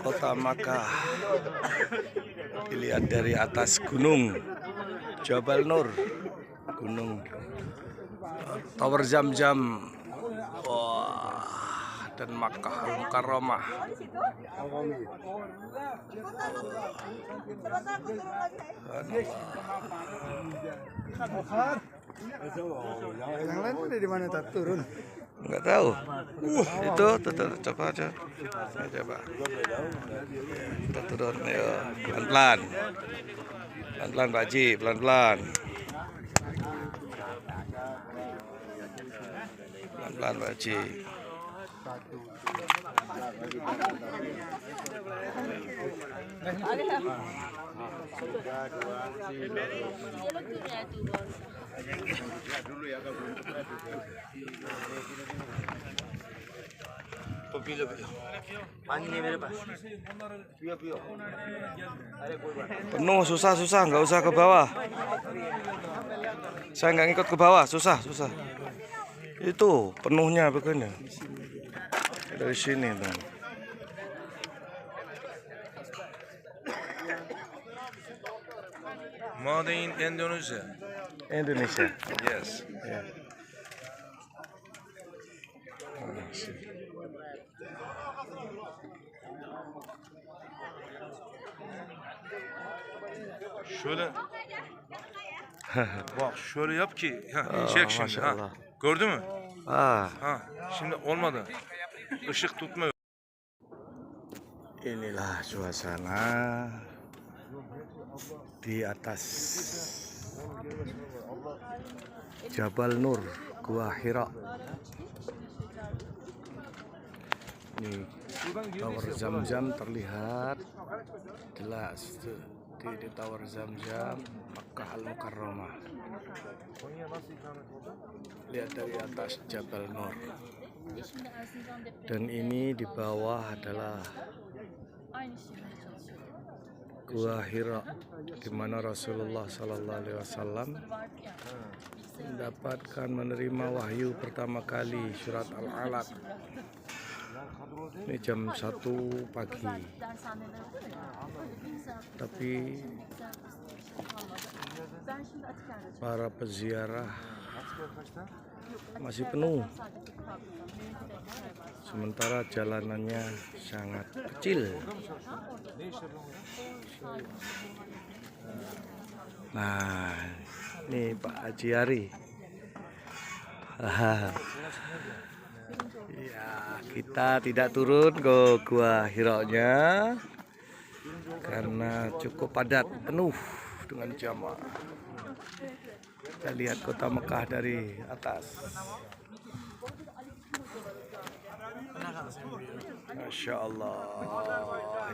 Kota Makkah dilihat dari atas gunung Jabal Nur, gunung Tower Zam-Zam, wah, dan Makkah Al-Mukarramah. Yang lain udah di mana turun? Enggak tahu. Itu coba aja. Coba. Kita turun ya, pelan-pelan. Pelan-pelan Pak Haji, pelan-pelan. Pelan-pelan Pak Haji. Penuh, susah, nggak usah ke bawah. Saya nggak ngikut ke bawah, susah. Itu penuhnya begini. Dari sini tuh. Made in Indonesia. Indonesia. Yes. Yeah. Şöyle bak şöyle yap ki Aa, çek şimdi maşallah. ha. Gördün mü? Ah, Ha şimdi olmadı. Işık tutmuyor. inilah suasana di atas Jabal Nur, Gua Hira. Ini Tower Zamzam terlihat jelas di Tower Zamzam Makkah Al-Mukarramah. Lihat dari atas Jabal Nur. Dan ini di bawah adalah Gua Hira, di mana Rasulullah Sallallahu Alaihi Wasallam mendapatkan menerima wahyu pertama kali surat Al-Alaq. Ini jam 1 pagi. Tapi para peziarah masih penuh. Sementara jalanannya sangat kecil. Nah, ini Pak Haji Ari. Ya, kita tidak turun ke Gua Hira-nya karena cukup padat, penuh dengan jamaah. Kita lihat kota Mekah dari atas. Masya Allah,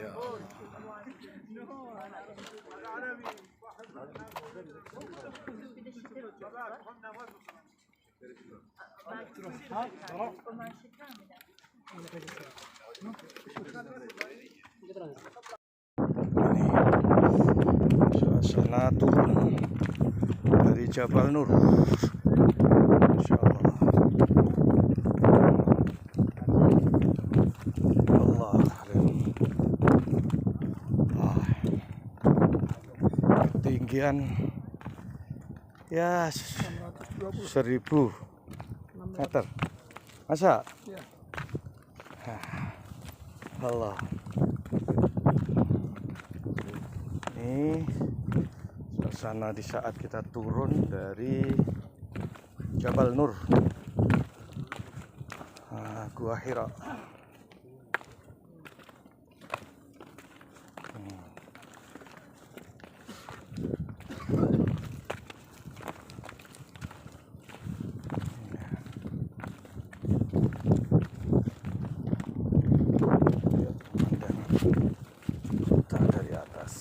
ya. Suasana turun dari Jabal Nur. Masya Allah. Ketinggian ya 1000 meter. Masa? Allah. Ini suasana di saat kita turun dari Jabal Nur, Gua Hira. Dari atas.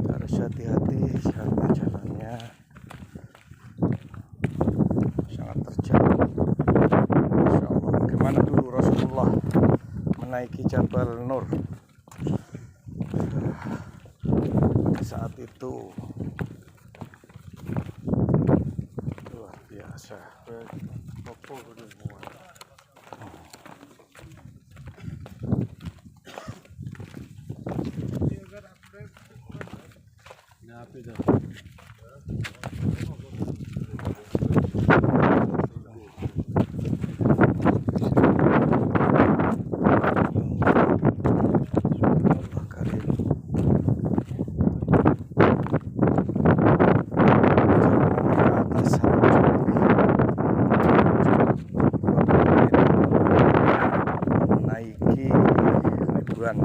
Harus hati-hati karena jalannya sangat terjal. Masya Allah, bagaimana dulu Rasulullah menaiki Jabal Nur. Saat itu luar biasa. buruan.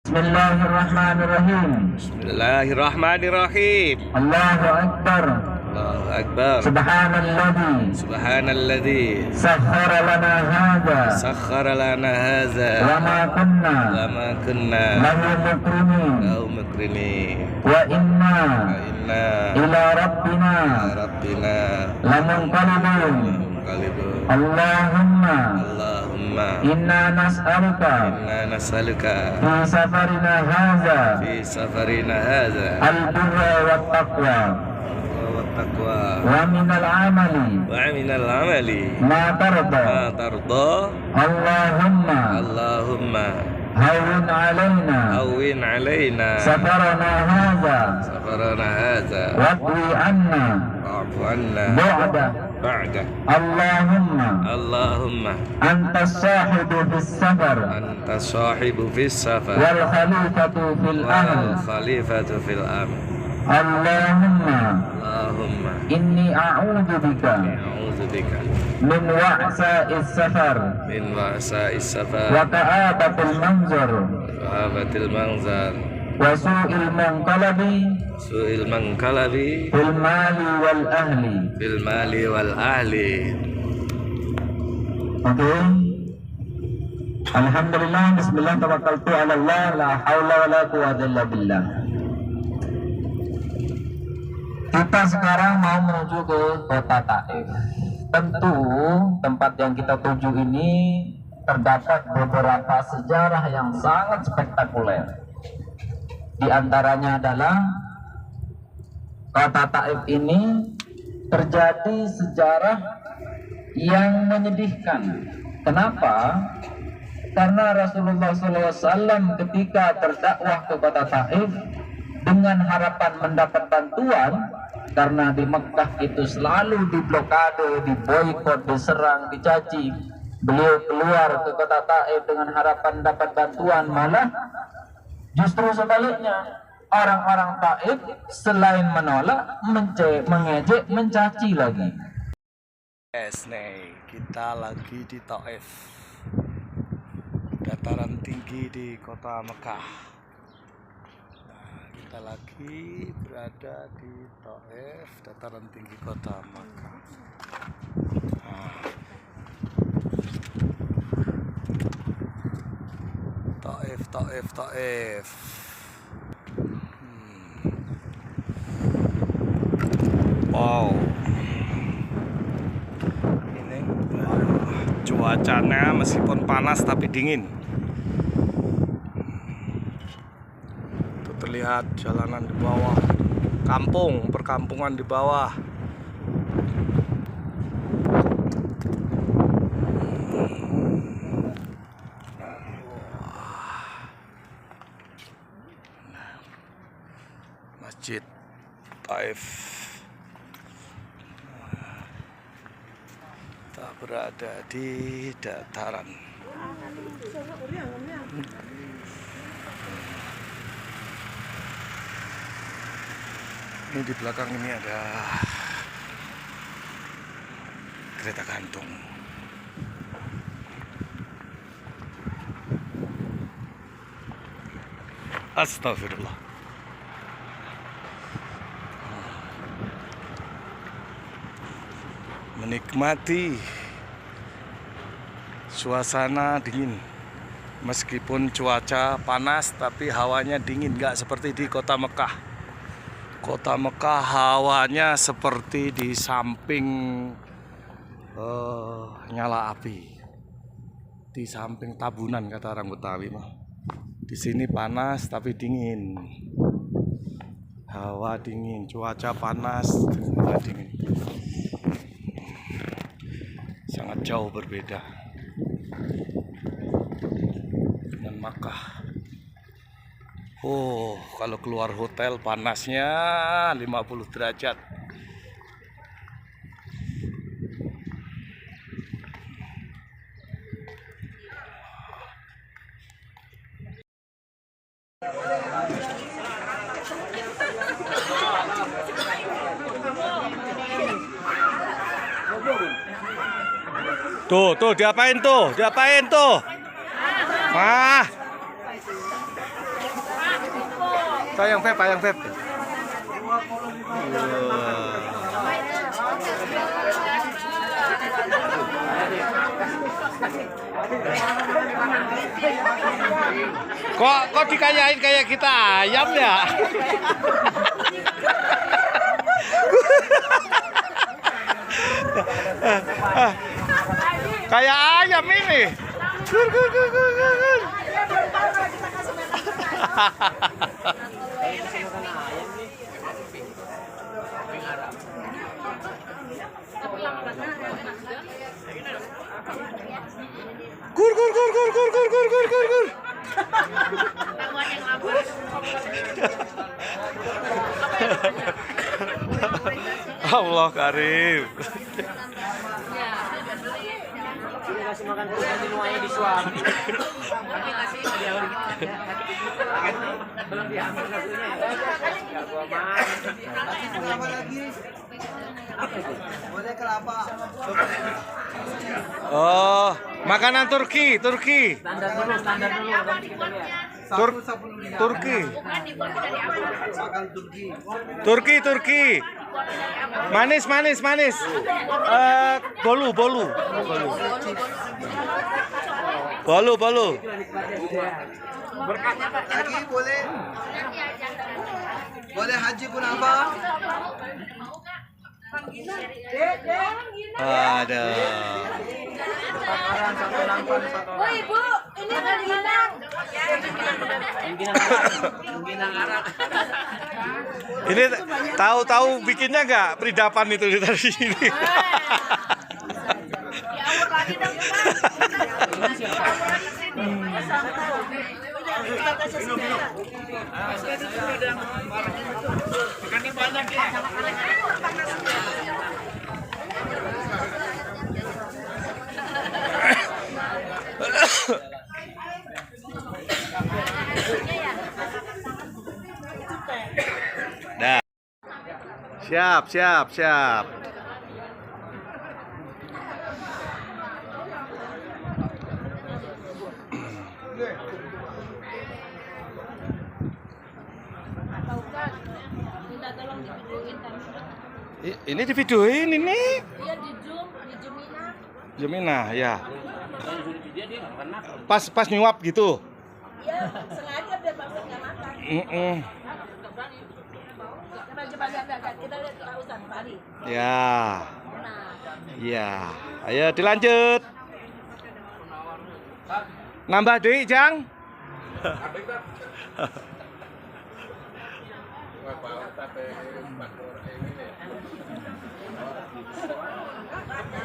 Bismillahirrahmanirrahim. Bismillahirrahmanirrahim. Allahu Akbar. Allahu Akbar. Subhanalladzi sakhkhara lana hadza wa ma kunna lahu muqrinin wa inna ila rabbina lamunqalibun. Allahumma inna nas'aluka fi safarina hadza al-birra wat taqwa wa minal amali ma tarda. Allahumma hawwin alaina safarana hadza wa'fu anna ba'da. Allahumma antas sahibu fis safar wal khalifatu fil ahl. Allahumma inni a'udzu bika min wa'sa'is safar wa ka'abatil manzar wa su'il manqalabi fil mali wal ahli. Oke. Alhamdulillah, bismillah, tawakkaltu 'ala Allah, la haula wala quwwata illa billah. Kita sekarang mau menuju ke kota Taif. Tentu tempat yang kita tuju ini terdapat beberapa sejarah yang sangat spektakuler. Di antaranya adalah kota Taif ini terjadi sejarah yang menyedihkan. Kenapa? Karena Rasulullah SAW ketika berdakwah ke kota Taif dengan harapan mendapat bantuan, karena di Mekah itu selalu diblokade, diboikot, diserang, dicaci. Beliau keluar ke kota Taif dengan harapan dapat bantuan, malah justru sebaliknya, orang-orang Taif selain menolak, mengejek, mencaci lagi. Yes, nih kita lagi di Taif, dataran tinggi di kota Mekah. Kita lagi berada di Taif, dataran tinggi kota Makkah. Taif. Wow. Ini cuacanya meskipun panas tapi dingin. Terlihat jalanan di bawah, perkampungan di bawah. Masjid Taif. Kita berada di dataran. Ini di belakang ini ada kereta gantung. Astagfirullah. Menikmati suasana dingin. Meskipun cuaca panas tapi hawanya dingin, nggak seperti di kota Mekah. Kota Mekah hawanya seperti di samping nyala api, di samping tabunan kata orang Betawi mah. Di sini panas tapi dingin, hawa dingin, cuaca panas, hawa dingin, sangat jauh berbeda dengan Makkah. Oh, kalau keluar hotel panasnya 50 derajat. Tuh, diapain tuh? Diapain tuh? Wah. Tayang Feb. Kok dikayain kayak kita ayam ya? Kayak ayam ini. Gur. Allah Karim. Kasih makan kucing semuanya disuap. Belum diambil nasinya ya. Enggak gua makan. Boleh kelapa. Oh, makanan Turki. Standar dulu nanti kita lihat. Turki. Manis. Bolu. Lagi boleh. Boleh haji pun apa? Ada. Oh ibu, ini rengginang. Rengginang Arab. Ini tahu bikinnya nggak peridapan itu dari sini. Dah. Siap. Minta tolong divideoin kami. Ini divideoin ini. Iya di zoom Mina. Jemina ya. Pas nyuap gitu. Iya, sengaja biar Bapak nggak makan. Coba lihat, kita lihat Pak Ustaz Fahri. Ya. Ya. Ayo dilanjut. Nambah duit, Jang.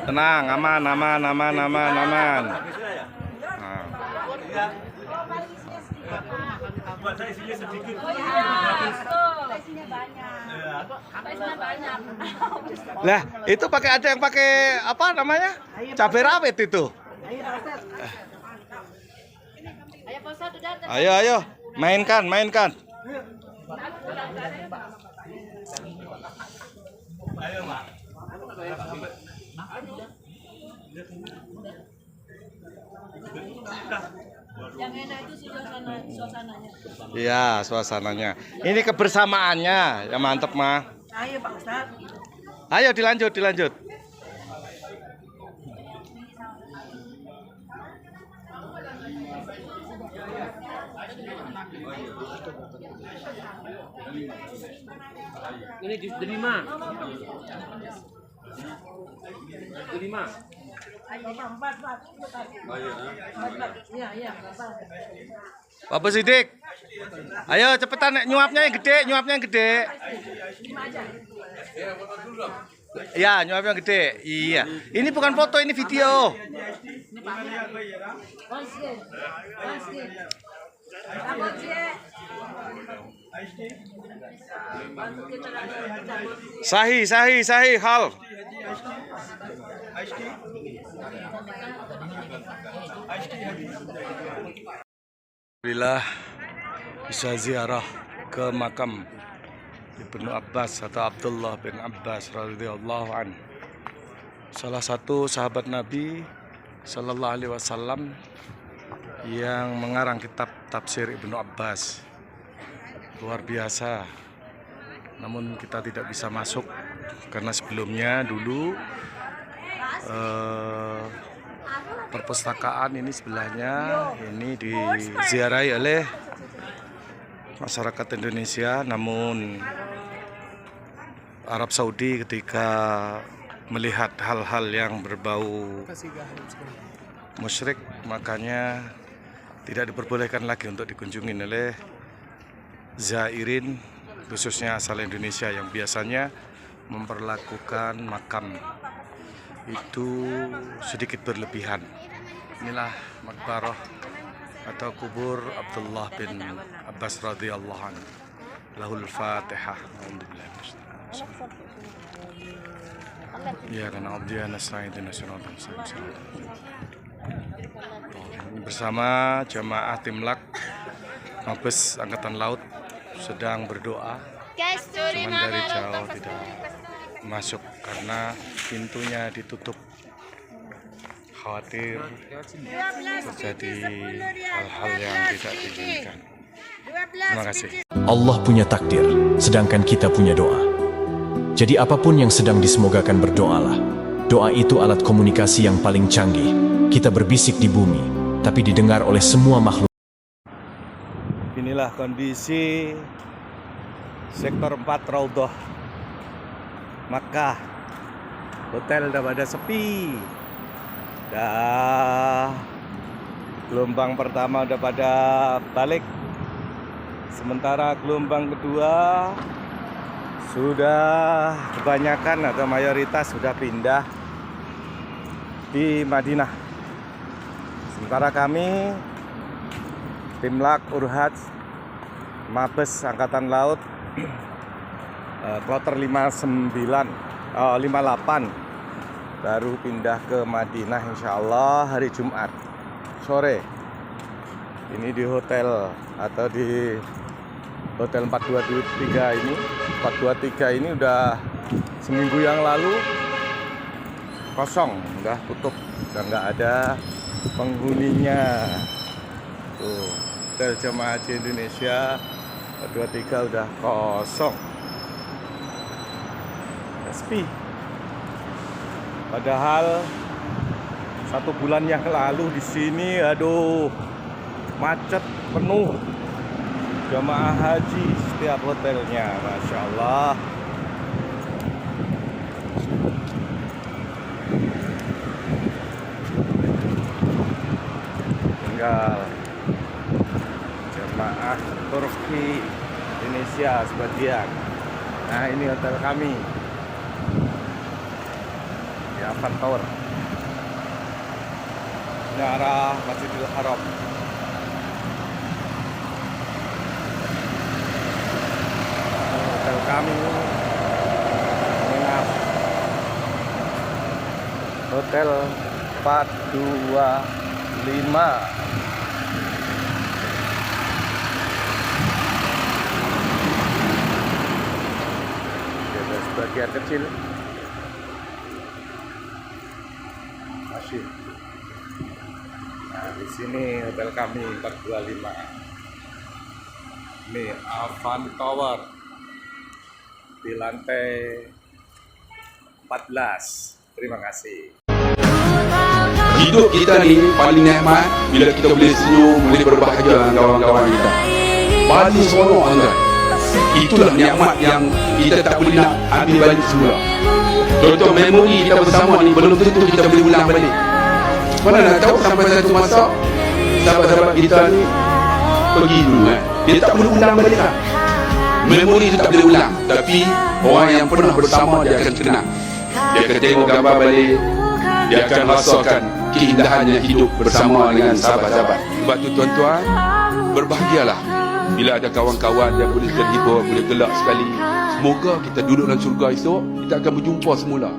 Tenang, aman. Nah. Lah, itu ada yang pakai apa namanya? Cabai rawit itu. Ayo, mainkan. Ayo, Mak. Yang enak itu suasananya. Iya, suasananya. Ini kebersamaannya, ya mantep mah. Ayo Pak Ustaz. Ayo dilanjut. Ini diterima. Iya. Bapak Sidik. Ayo cepetan nyuapnya yang gede. Ya, nyuap yang gede. Iya. Ini bukan foto, ini video. Sahih hal. Alhamdulillah bisa ziarah ke makam Ibnu Abbas atau Abdullah bin Abbas radhiyallahu anhu. Salah satu sahabat Nabi Sallallahu Alaihi Wasallam yang mengarang kitab tafsir Ibnu Abbas. Luar biasa. Namun kita tidak bisa masuk karena sebelumnya dulu perpustakaan ini sebelahnya ini diziarahi oleh masyarakat Indonesia, namun Arab Saudi ketika melihat hal-hal yang berbau musyrik, makanya tidak diperbolehkan lagi untuk dikunjungi oleh zairin, khususnya asal Indonesia yang biasanya memperlakukan makam itu sedikit berlebihan. Inilah makbarah atau kubur Abdullah bin Abbas radhiyallahu anhu. Lahul Fatihah. Ya karena abdiya nasta'in bersama jamaah Timlak Mabes Angkatan Laut sedang berdoa. Cuman dari jauh tidak masuk karena pintunya ditutup, khawatir terjadi hal-hal yang tidak diinginkan. Terima kasih. Allah punya takdir, sedangkan kita punya doa. Jadi apapun yang sedang disemogakan, berdoalah. Doa itu alat komunikasi yang paling canggih. Kita berbisik di bumi, tapi didengar oleh semua makhluk. Inilah kondisi sektor 4 Raudhah Makkah. Hotel udah pada sepi. Gelombang pertama udah pada balik. Sementara gelombang kedua sudah kebanyakan atau mayoritas sudah pindah di Madinah. Sementara kami Timlak Urhaj Mabes Angkatan Laut kloter 58 baru pindah ke Madinah insya Allah hari Jumat sore. Ini di hotel atau di Hotel 423 ini. 423 ini udah seminggu yang lalu kosong, udah tutup, udah nggak ada penghuninya. Tuh, Hotel Jemaah Haji Indonesia 423 udah kosong, sepi. Padahal 1 bulan yang lalu di sini, aduh, macet penuh. Jamaah haji setiap hotelnya, Masya Allah. Tinggal jamaah Turki Indonesia sebagian. Nah ini hotel kami di Afan Tower, ini arah Masjidil Haram. Kami menginap Hotel 425. Ada sebagian kecil masih. Nah, di sini hotel kami 425. Ini Afan Tower di lantai 14. Terima kasih. Hidup kita ni paling nikmat bila kita boleh senyum, boleh berbahagia dengan kawan-kawan kita. Paling seronok tuan. Itulah nikmat yang kita tak boleh nak ambil balik semula. Contoh memori kita bersama ni belum tentu kita boleh ulang balik. Mana nak tahu sampai satu masa sahabat-sahabat kita ni pergi dulu dia tak boleh ulang balik lah. Memori itu tak boleh ulang, tapi orang yang pernah bersama dia akan kenal. Dia akan tengok gambar balik, dia akan rasakan keindahannya hidup bersama dengan sahabat-sahabat. Sebab tu tuan-tuan, berbahagialah bila ada kawan-kawan yang boleh terhibur, boleh gelak sekali. Semoga kita duduk dalam syurga esok, kita akan berjumpa semula.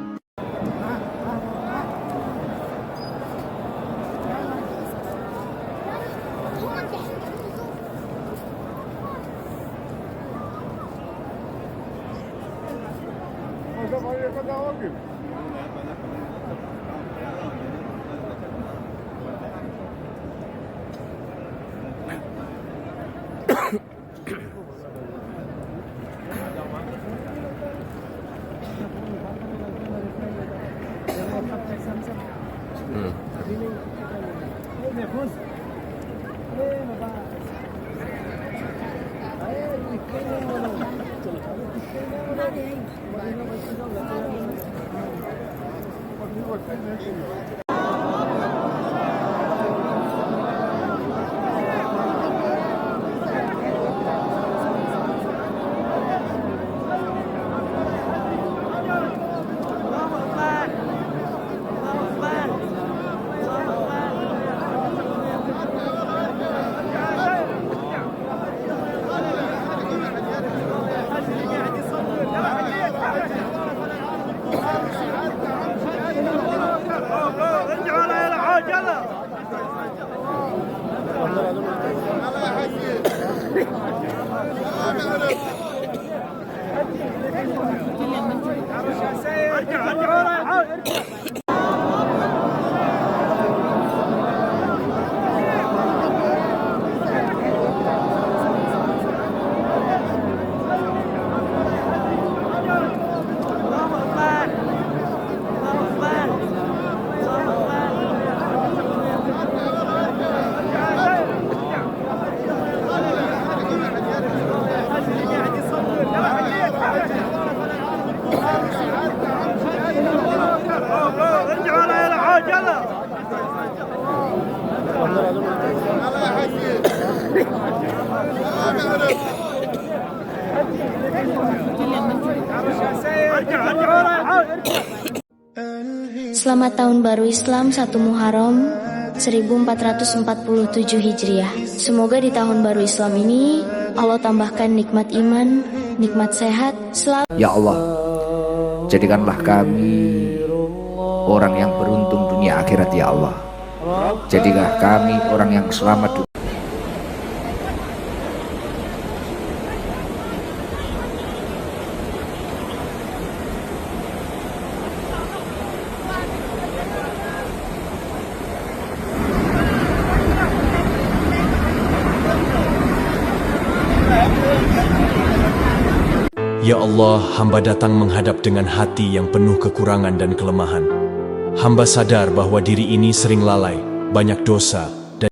Selamat Tahun Baru Islam 1 Muharram 1447 Hijriah. Semoga di tahun baru Islam ini Allah tambahkan nikmat iman, nikmat sehat, selalu. Ya Allah, jadikanlah kami orang yang beruntung dunia akhirat ya Allah. Jadilah kami orang yang selamat dunia. Ya Allah, hamba datang menghadap dengan hati yang penuh kekurangan dan kelemahan. Hamba sadar bahwa diri ini sering lalai, banyak dosa,